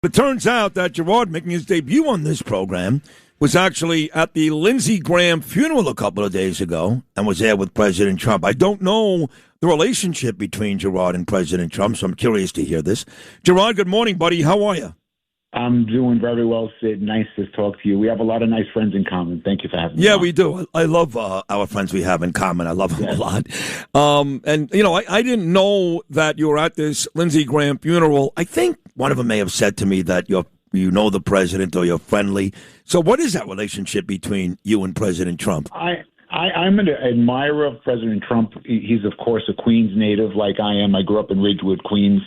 It turns out that Gerard, making his debut on this program, was actually at the Lindsey Graham funeral a couple of days ago and was there with President Trump. I don't know the relationship between Gerard and President Trump, so I'm curious to hear this. Gerard, good morning, buddy. How are you? I'm doing very well, Sid. Nice to talk to you. We have a lot of nice friends in common. Thank you for having me. Yeah, we do. I love our friends we have in common. I love them a lot. And, you know, I didn't know that you were at this Lindsey Graham funeral. I think one of them may have said to me that you know the president or you're friendly. So what is that relationship between you and President Trump? I'm an admirer of President Trump. He's, of course, a Queens native like I am. I grew up in Ridgewood, Queens.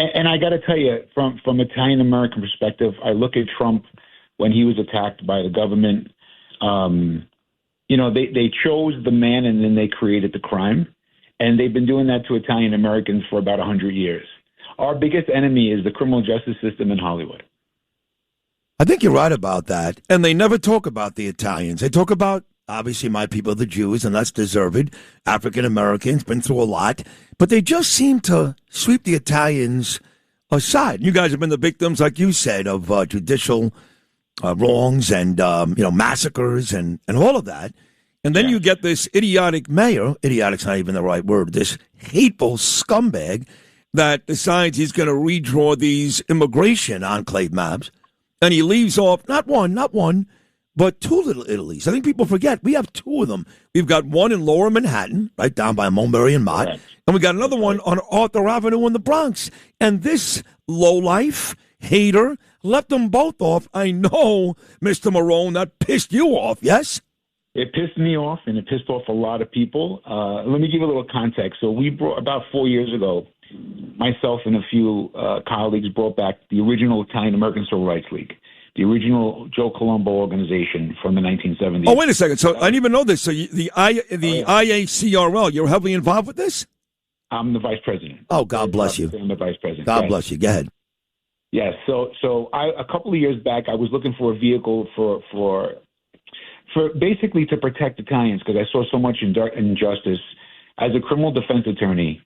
And I got to tell you, from Italian-American perspective, I look at Trump when he was attacked by the government. You know, they chose the man and then they created the crime. And they've been doing that to Italian-Americans for about 100 years. Our biggest enemy is the criminal justice system in Hollywood. I think you're right about that. And they never talk about the Italians. They talk about, obviously, my people, the Jews, and that's deserved. African-Americans, been through a lot. But they just seem to sweep the Italians aside. You guys have been the victims, like you said, of judicial wrongs and, massacres and all of that. And then you get this idiotic mayor, idiotic's not even the right word, this hateful scumbag that decides he's going to redraw these immigration enclave maps. And he leaves off not one, but two little Italies. I think people forget we have two of them. We've got one in Lower Manhattan, right down by Mulberry and Mott, and we got another one on Arthur Avenue in the Bronx. And this lowlife hater left them both off. I know, Mr. Marrone, that pissed you off, yes? It pissed me off, and it pissed off a lot of people. Let me give you a little context. So we brought, about 4 years ago, myself and a few colleagues brought back the original Italian-American Civil Rights League, the original Joe Colombo organization from the 1970s. Oh, wait a second. So I didn't even know this. So the IACRL, you're heavily involved with this? I'm the vice president. Oh, God bless you. I'm the vice president. God bless you. Go ahead. Yes. So a couple of years back, I was looking for a vehicle for basically to protect Italians because I saw so much injustice. As a criminal defense attorney,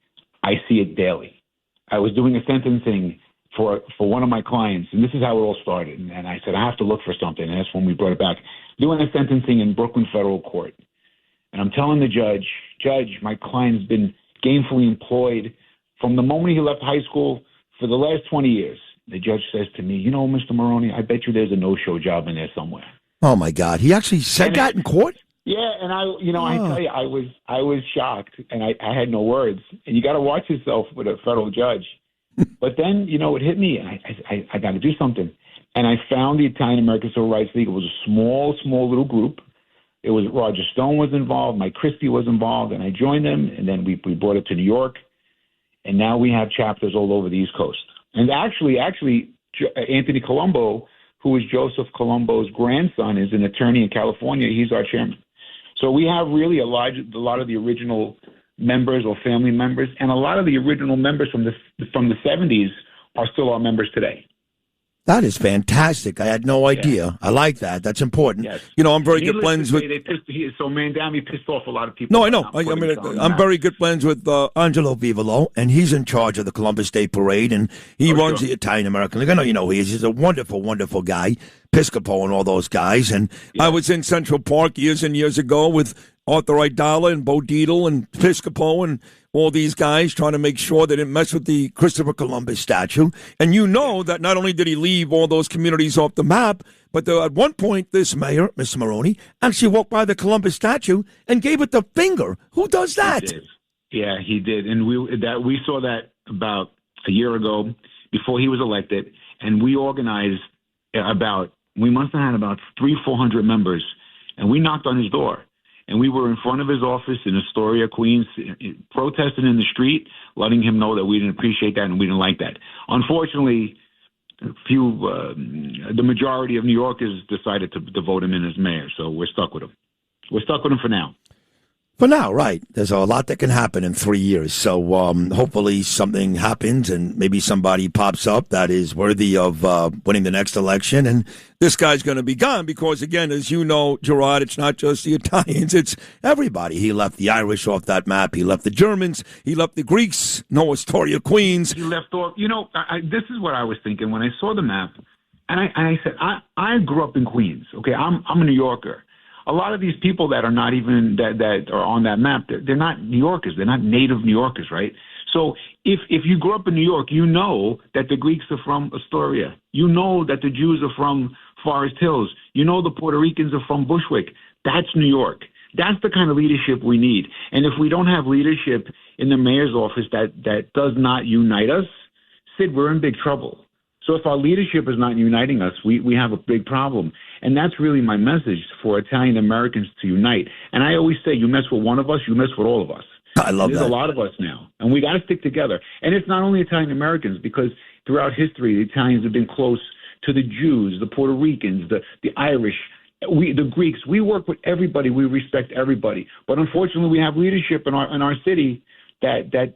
I see it daily. I was doing a sentencing for one of my clients, and this is how it all started. And I said, I have to look for something, and that's when we brought it back. Doing a sentencing in Brooklyn Federal Court. And I'm telling the Judge, my client's been gainfully employed from the moment he left high school for the last 20 years. The judge says to me, you know, Mr. Marrone, I bet you there's a no-show job in there somewhere. Oh, my God. He actually said that in court? Yeah, and I tell you, I was shocked, and I had no words. And you got to watch yourself with a federal judge. But then, it hit me, and I got to do something. And I found the Italian-American Civil Rights League. It was a small little group. It was Roger Stone was involved, Mike Christie was involved, and I joined them. And then we brought it to New York, and now we have chapters all over the East Coast. And actually, Anthony Colombo, who is Joseph Colombo's grandson, is an attorney in California. He's our chairman. So we have really a lot of the original members or family members, and a lot of the original members from the 70s are still our members today. That is fantastic. I had no idea. Yeah. I like that. That's important. Yes. I'm very good friends with. So Mamdani pissed off a lot of people. No, I know. I'm very good friends with Angelo Vivolo, and he's in charge of the Columbus Day Parade, and he runs the Italian-American League. I know you know who he is. He's a wonderful, wonderful guy. Piscopo and all those guys. And I was in Central Park years and years ago with Arthur Aidala and Bo Dietl and Piscopo and all these guys trying to make sure they didn't mess with the Christopher Columbus statue. And you know that not only did he leave all those communities off the map, but at one point this mayor, Mr. Marrone, actually walked by the Columbus statue and gave it the finger. Who does that? He did. Yeah, he did. And we saw that about a year ago before he was elected, and we organized we must have had about 300-400 members, and we knocked on his door. And we were in front of his office in Astoria, Queens, protesting in the street, letting him know that we didn't appreciate that and we didn't like that. Unfortunately, the majority of New Yorkers decided to vote him in as mayor, so we're stuck with him. We're stuck with him for now. For now, right. There's a lot that can happen in 3 years. So hopefully something happens and maybe somebody pops up that is worthy of winning the next election. And this guy's going to be gone because, again, as you know, Gerard, it's not just the Italians. It's everybody. He left the Irish off that map. He left the Germans. He left the Greeks. No Astoria, Queens. He left off. This is what I was thinking when I saw the map. And I said, I grew up in Queens. Okay, I'm a New Yorker. A lot of these people that are not even that are on that map, they're not New Yorkers. They're not native New Yorkers, right? So if you grew up in New York, you know that the Greeks are from Astoria. You know that the Jews are from Forest Hills. You know the Puerto Ricans are from Bushwick. That's New York. That's the kind of leadership we need. And if we don't have leadership in the mayor's office that does not unite us, Sid, we're in big trouble. So if our leadership is not uniting us, we have a big problem. And that's really my message for Italian Americans to unite. And I always say, you mess with one of us, you mess with all of us. I love that. There's a lot of us now, and we got to stick together. And it's not only Italian Americans, because throughout history, the Italians have been close to the Jews, the Puerto Ricans, the Irish, the Greeks. We work with everybody. We respect everybody. But unfortunately, we have leadership in our city that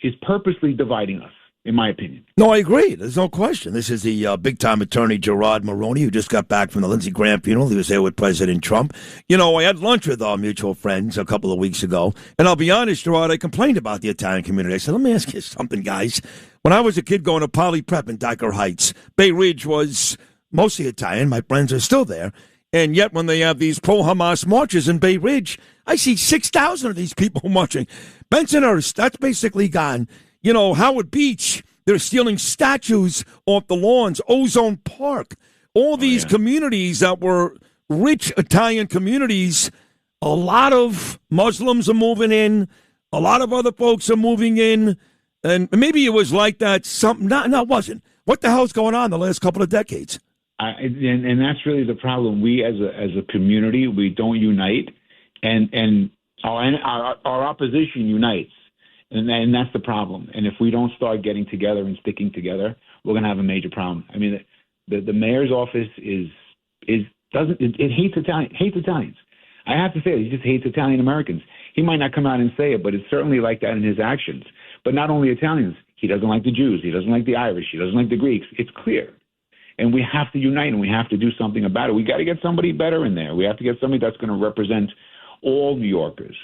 is purposely dividing us, in my opinion. No, I agree. There's no question. This is the big-time attorney, Gerard Marrone, who just got back from the Lindsey Graham funeral. He was there with President Trump. I had lunch with our mutual friends a couple of weeks ago, and I'll be honest, Gerard, I complained about the Italian community. I said, let me ask you something, guys. When I was a kid going to Poly Prep in Dyker Heights, Bay Ridge was mostly Italian. My friends are still there. And yet when they have these pro-Hamas marches in Bay Ridge, I see 6,000 of these people marching. Bensonhurst, that's basically gone. Howard Beach, they're stealing statues off the lawns. Ozone Park, all these communities that were rich Italian communities, a lot of Muslims are moving in. A lot of other folks are moving in. And maybe it was like that. No, it wasn't. What the hell's going on the last couple of decades? And that's really the problem. We as a community, we don't unite, and our opposition unites. And that's the problem. And if we don't start getting together and sticking together, we're going to have a major problem. I mean, the mayor's office hates Italians. I have to say it. He just hates Italian Americans. He might not come out and say it, but it's certainly like that in his actions. But not only Italians. He doesn't like the Jews. He doesn't like the Irish. He doesn't like the Greeks. It's clear. And we have to unite, and we have to do something about it. We got to get somebody better in there. We have to get somebody that's going to represent all New Yorkers.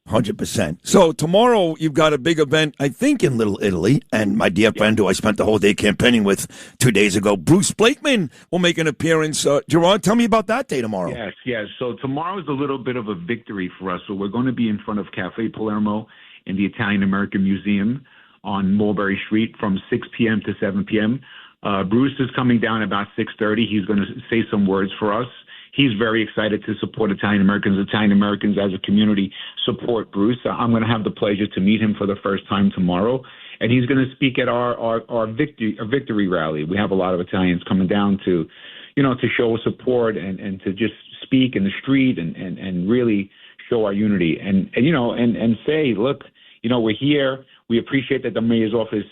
100%. So tomorrow you've got a big event, I think, in Little Italy. And my dear friend who I spent the whole day campaigning with 2 days ago, Bruce Blakeman, will make an appearance. Gerard, tell me about that day tomorrow. Yes. So tomorrow is a little bit of a victory for us. So we're going to be in front of Cafe Palermo in the Italian-American Museum on Mulberry Street from 6 p.m. to 7 p.m. Bruce is coming down about 6:30. He's going to say some words for us. He's very excited to support Italian Americans. Italian Americans as a community support Bruce. I'm going to have the pleasure to meet him for the first time tomorrow, and he's going to speak at our victory rally. We have a lot of Italians coming down to show support and to just speak in the street and really show our unity and say, look, we're here. We appreciate that the mayor's office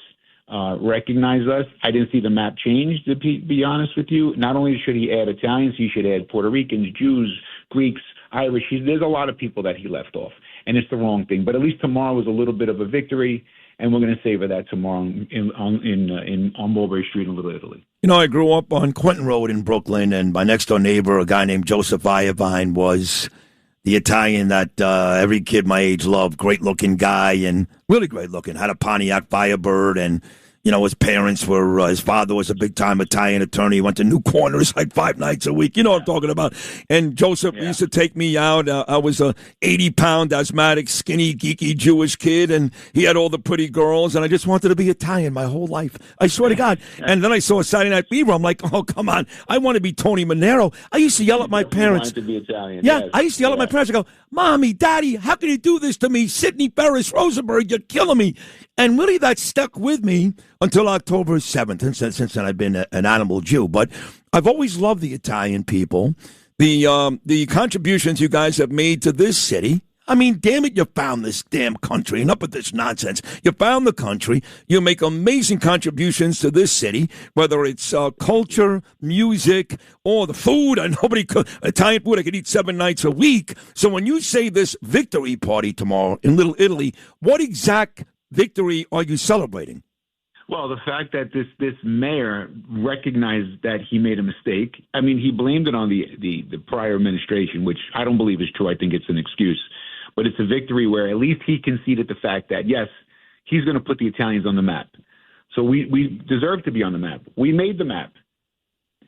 recognize us. I didn't see the map change, to be honest with you. Not only should he add Italians, he should add Puerto Ricans, Jews, Greeks, Irish. There's a lot of people that he left off, and it's the wrong thing. But at least tomorrow was a little bit of a victory, and we're going to savor that tomorrow on Mulberry Street in Little Italy. I grew up on Quentin Road in Brooklyn, and my next-door neighbor, a guy named Joseph Iovine, was the Italian that every kid my age loved. Great-looking guy and really great-looking. Had a Pontiac Firebird, and his parents were, his father was a big-time Italian attorney. He went to New Corners like 5 nights a week. You know what I'm talking about. And Joseph used to take me out. I was a 80-pound, asthmatic, skinny, geeky Jewish kid, and he had all the pretty girls, and I just wanted to be Italian my whole life. I swear to God. And then I saw Saturday Night Fever. I'm like, oh, come on. I want to be Tony Manero. I used to yell at my parents. To be Italian. Yeah, yes. I used to yell at my parents. I go, Mommy, Daddy, how can you do this to me? Sidney Ferris Rosenberg, you're killing me. And really that stuck with me until October 7th. And since then I've been an animal Jew. But I've always loved the Italian people. The contributions you guys have made to this city, I mean, damn it, you found this damn country. Enough with this nonsense. You found the country. You make amazing contributions to this city, whether it's culture, music, or the food. And nobody could, Italian food, I could eat 7 nights a week. So when you say this victory party tomorrow in Little Italy, what exact victory are you celebrating? Well, the fact that this mayor recognized that he made a mistake. I mean, he blamed it on the prior administration, which I don't believe is true. I think it's an excuse. But it's a victory where at least he conceded the fact that, yes, he's going to put the Italians on the map. So we deserve to be on the map. We made the map.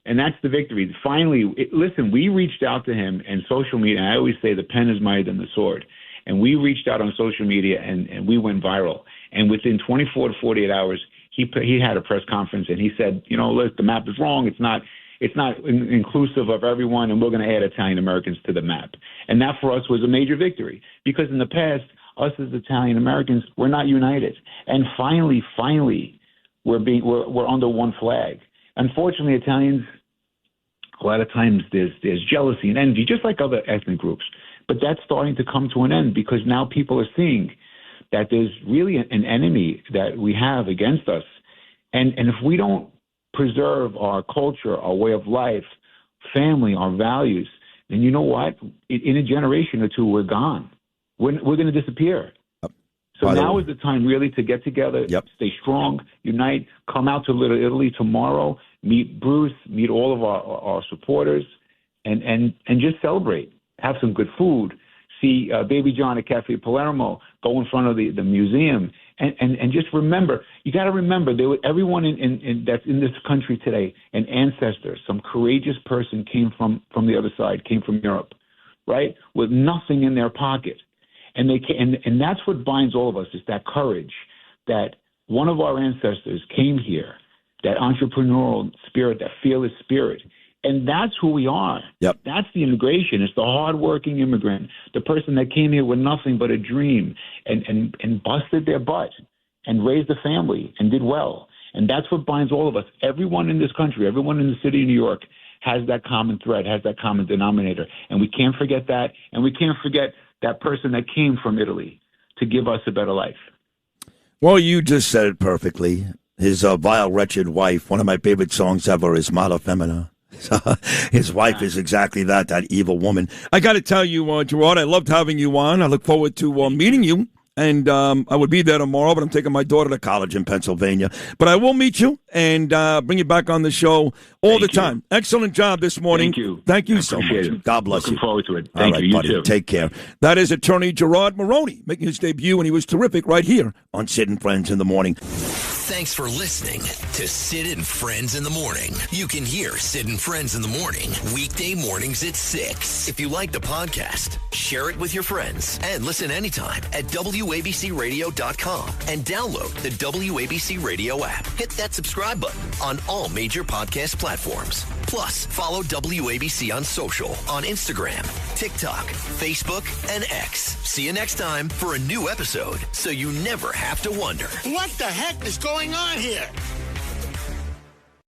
And that's the victory. Finally, listen, we reached out to him and social media. And I always say the pen is mightier than the sword. And we reached out on social media and we went viral. And within 24 to 48 hours, he had a press conference and he said, you know, look, the map is wrong. It's not inclusive of everyone, and we're going to add Italian Americans to the map. And that for us was a major victory, because in the past, us as Italian Americans, we're not united. And finally, we're under one flag. Unfortunately, Italians, a lot of times there's jealousy and envy, just like other ethnic groups. But that's starting to come to an end, because now people are seeing that there's really an enemy that we have against us. And if we don't preserve our culture, our way of life, family, our values, then you know what? In a generation or two, we're gone. We're going to disappear. So now is the time really to get together, stay strong, unite, come out to Little Italy tomorrow, meet Bruce, meet all of our supporters, and just celebrate. Have some good food. See Baby John at Cafe Palermo, go in front of the museum, and just remember, you got to remember, everyone that's in this country today, an ancestor, some courageous person came from the other side, came from Europe, right, with nothing in their pocket. And and that's what binds all of us, is that courage, that one of our ancestors came here, that entrepreneurial spirit, that fearless spirit. And that's who we are. Yep. That's the immigration. It's the hardworking immigrant, the person that came here with nothing but a dream and busted their butt and raised a family and did well. And that's what binds all of us. Everyone in this country, everyone in the city of New York has that common thread, has that common denominator. And we can't forget that. And we can't forget that person that came from Italy to give us a better life. Well, you just said it perfectly. His vile, wretched wife, one of my favorite songs ever, is Mala Femina. His wife is exactly that evil woman. I got to tell you, Gerard, I loved having you on. I look forward to meeting you. And I would be there tomorrow, but I'm taking my daughter to college in Pennsylvania. But I will meet you and bring you back on the show all the time. Excellent job this morning. Thank you. Thank you so much. It. God bless you. Looking forward to it. Thank you. You buddy. too. Take care. That is attorney Gerard Marrone making his debut, and he was terrific right here on Sid and Friends in the Morning. Thanks for listening to Sid and Friends in the Morning. You can hear Sid and Friends in the Morning weekday mornings at 6. If you like the podcast, share it with your friends and listen anytime at WABCRadio.com and download the WABC Radio app. Hit that subscribe button on all major podcast platforms. Plus, follow WABC on social on Instagram, TikTok, Facebook, and X. See you next time for a new episode so you never have to wonder. What the heck is going on here?